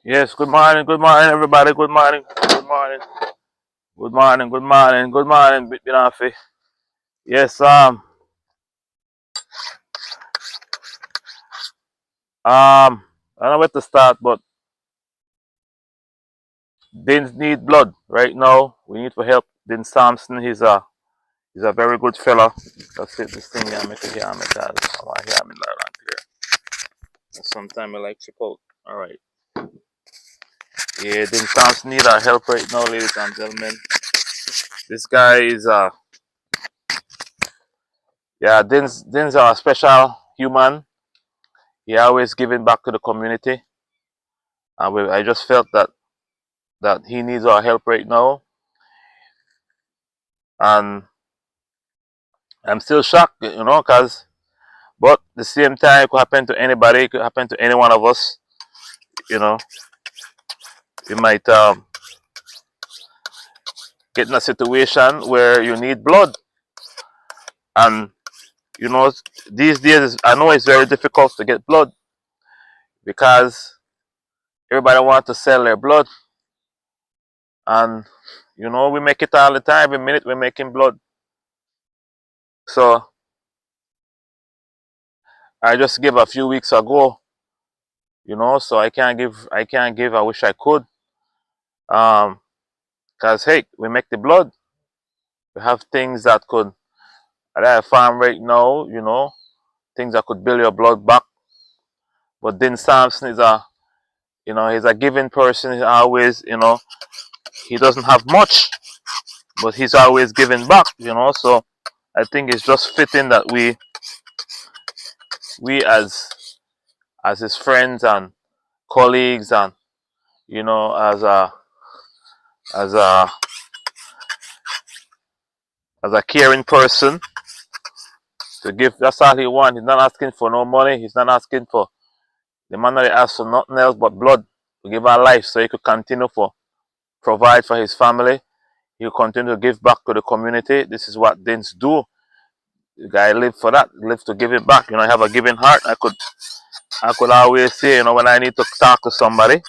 Yes, good morning, everybody. Good morning, good morning, good morning, good morning, good morning, Binafi. Yes, I don't know where to start, but Dins need blood right now. We need for help. Din Sampson, he's a very good fella. That's it. This thing, yeah, make it here, make that. I want to hear me around here. Sometimes I like chip out. All right. Yeah, Din Sampson need our help right now, ladies and gentlemen. This guy is yeah, Din's a special human. He always giving back to the community. I just felt that he needs our help right now, and I'm still shocked, cause but the same time it could happen to anybody, it could happen to any one of us, you know. You might get in a situation where you need blood, and you know these days I know it's very difficult to get blood because everybody wants to sell their blood, and we make it all the time. Every minute we're making blood, so I just gave a few weeks ago, so I can't give. I wish I could. Cause hey, we make the blood. We have things that could at our farm right now, things that could build your blood back. But then Samson is he's a giving person. He's always, he doesn't have much, but he's always giving back, So I think it's just fitting that we as his friends and colleagues and as as a a caring person to give. That's all he wants. He's not asking for no money. He's not asking for the man that he asks for nothing else but blood to give our life so he could continue for provide for his family. He will continue to give back to the community. This is what Dins do. The guy live for that, live to give it back. I have a giving heart. I could always say, when I need to talk to somebody,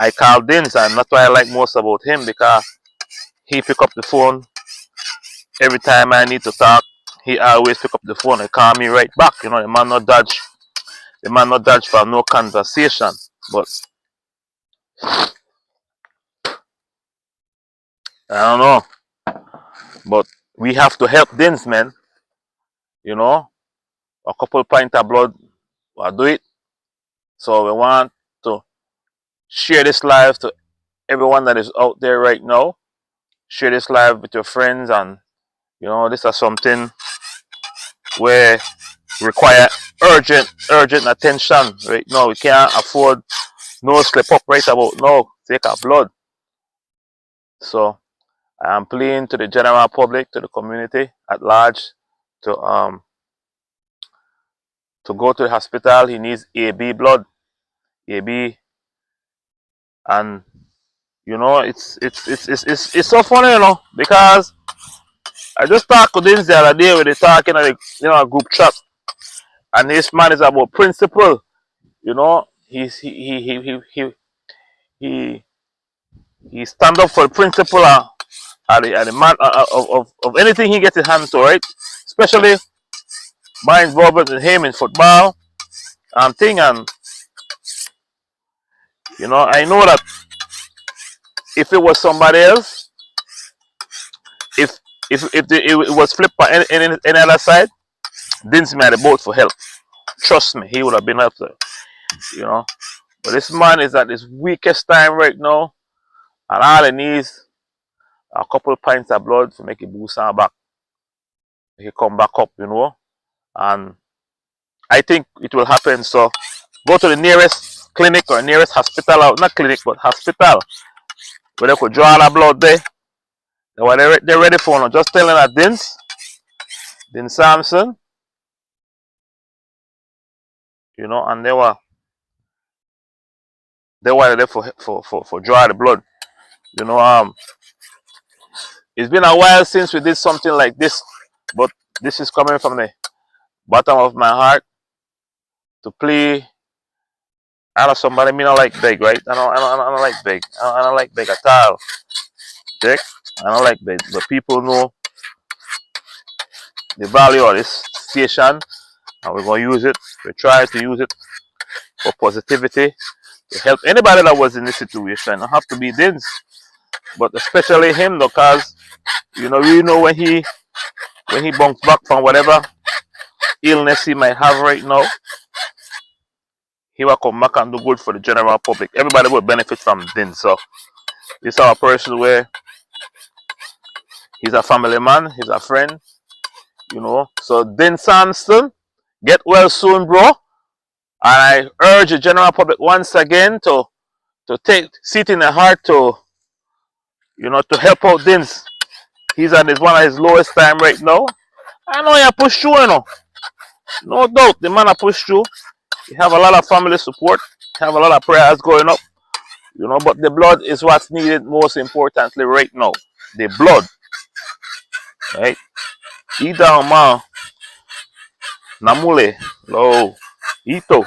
I call Dins, and that's why I like most about him because he pick up the phone every time I need to talk. He always pick up the phone and call me right back. The man not dodge for no conversation. But I don't know. But we have to help Dins, man. You know, a couple pint of blood will do it. So we want to share this live to everyone that is out there right now. Share this live with your friends, and this is something where require urgent attention right now. We can't afford no slip up right about now. Take our blood. So I am pleading to the general public, to the community at large, to go to the hospital. He needs AB blood, AB, and it's so funny, because I just talked to this the other day when they talking at a group chat, and this man is about principle. He he stand up for the principle and the man of anything he gets his hands to, right? Especially my involvement with him in football and thing, and I know that if it was somebody else, if it was flipped by any other side, didn't me at the boat for help. Trust me, he would have been helped. You know, but this man is at his weakest time right now, and all he needs a couple of pints of blood to make it boost him back. He come back up, and I think it will happen. So go to the nearest clinic or nearest hospital, out not clinic but hospital, where they could draw the blood there. They're ready for now. Just telling that Din Sampson, and they were there for draw the blood. It's been a while since we did something like this, but this is coming from the bottom of my heart to plea I know somebody me not like beg, right? I don't like beg. I don't like beg at all. Check. I don't like beg. But people know the value of this station and we're gonna use it. We try to use it for positivity to help anybody that was in this situation. Don't have to be Dins, but especially him because you know when he bounced back from whatever illness he might have right now, he will come back and do good for the general public. Everybody will benefit from Dins. So this is our person where he's a family man, he's a friend, So Din Sampson, get well soon, bro. And I urge the general public once again to take seat in the heart to help out Dins. He's at one of his lowest time right now. I know you push through, No doubt, the man a push through. He have a lot of family support. He have a lot of prayers going up. But the blood is what's needed most importantly right now. The blood. Right? Ida ma namule lo ito.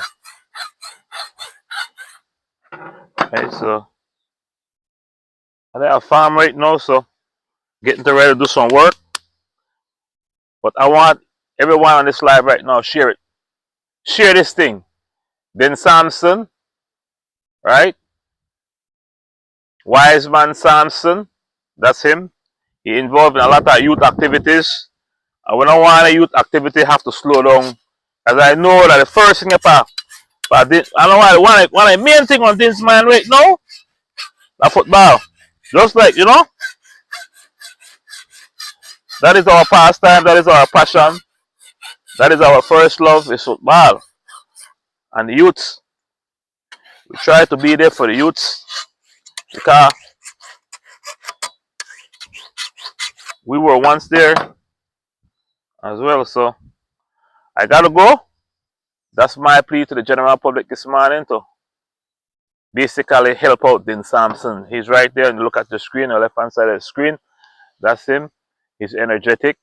Right, so I'm at a farm right now, so getting to ready to do some work. But I want everyone on this live right now, share it. Share this thing. Then Samson, right? Wise man Samson, that's him. He involved in a lot of youth activities. And we don't want a youth activity have to slow down. As I know that the first thing about I don't know why one of the main thing on this man right now, the football. Just like, that is our pastime, that is our passion, that is our first love is football. And the youths, we try to be there for the youths because we were once there as well. So I gotta go. That's my plea to the general public this morning to basically help out Din Sampson. He's right there and look at the screen, the left hand side of the screen. That's him. He's energetic.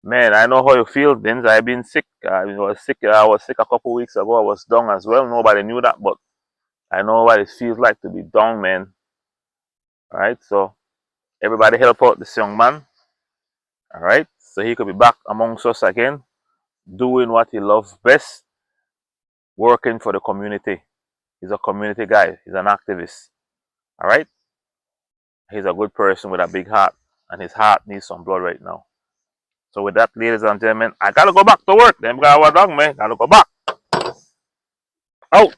Man, I know how you feel, Dins. I've been sick. I was sick a couple weeks ago. I was down as well. Nobody knew that, but I know what it feels like to be down, man. Alright, so everybody help out this young man. Alright, so he could be back amongst us again, doing what he loves best, working for the community. He's a community guy. He's an activist. Alright? He's a good person with a big heart, and his heart needs some blood right now. So with that, ladies and gentlemen, I gotta go back to work. Them guys were done, man. Gotta go back. Out.